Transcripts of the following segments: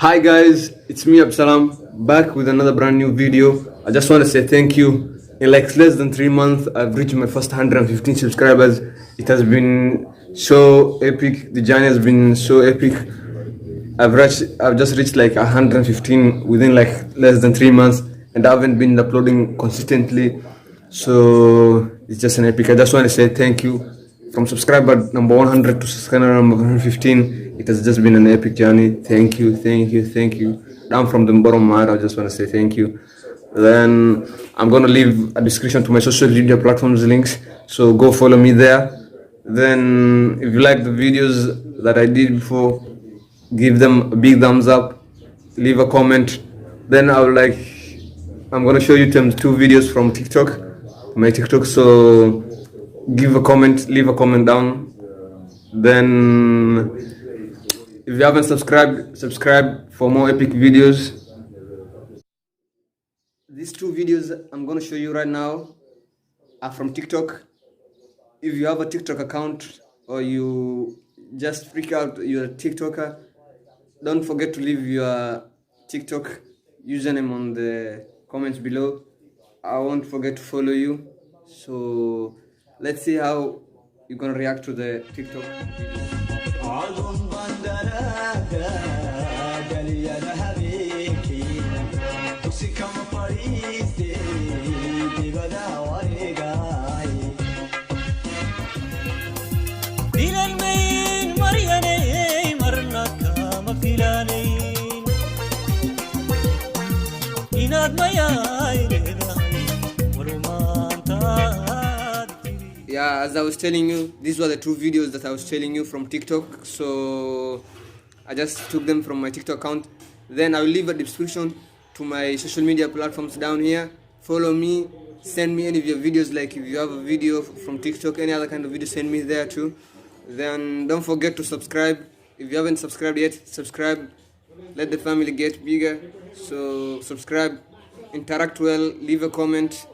Hi guys, it's me Absalam back with another brand new video. I just want to say thank you. In like less than 3 months, I've reached my first 115 subscribers. It has been so epic. The journey has been so epic. I've just reached like 115 within like less than 3 months, and I haven't been uploading consistently. So it's just an epic. I just want to say thank you from subscriber number 100 to subscriber number 115. It has just been an epic journey. Thank you, thank you, thank you. Down from the bottom of my heart, I just want to say thank you. Then I'm gonna leave a description to my social media platforms links, so go follow me there. Then if you like the videos that I did before, give them a big thumbs up, leave a comment. Then I'm gonna show you two videos from TikTok, my TikTok. So give a comment, leave a comment down. Then if you haven't subscribed, subscribe for more epic videos. These two videos I'm gonna show you right now are from TikTok. If you have a TikTok account or you just freak out you're a TikToker, don't forget to leave your TikTok username on the comments below. I won't forget to follow you. So let's see how you're gonna react to the TikTok Dilalmayin maryanay marna kama filanin Inad mayay leedahay warmaantaad Yeah, as I was telling you, these were the two videos that I was telling you from TikTok. So I just took them from my TikTok account. Then I'll leave a description to my social media platforms down here. Follow me, send me any of your videos. Like if you have a video from TikTok, any other kind of video, send me there too. Then don't forget to subscribe. If you haven't subscribed yet, subscribe. Let the family get bigger. So subscribe, interact well, leave a comment,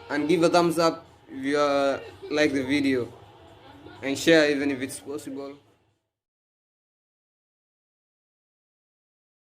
and give a thumbs up if you like the video, and share even if it's possible.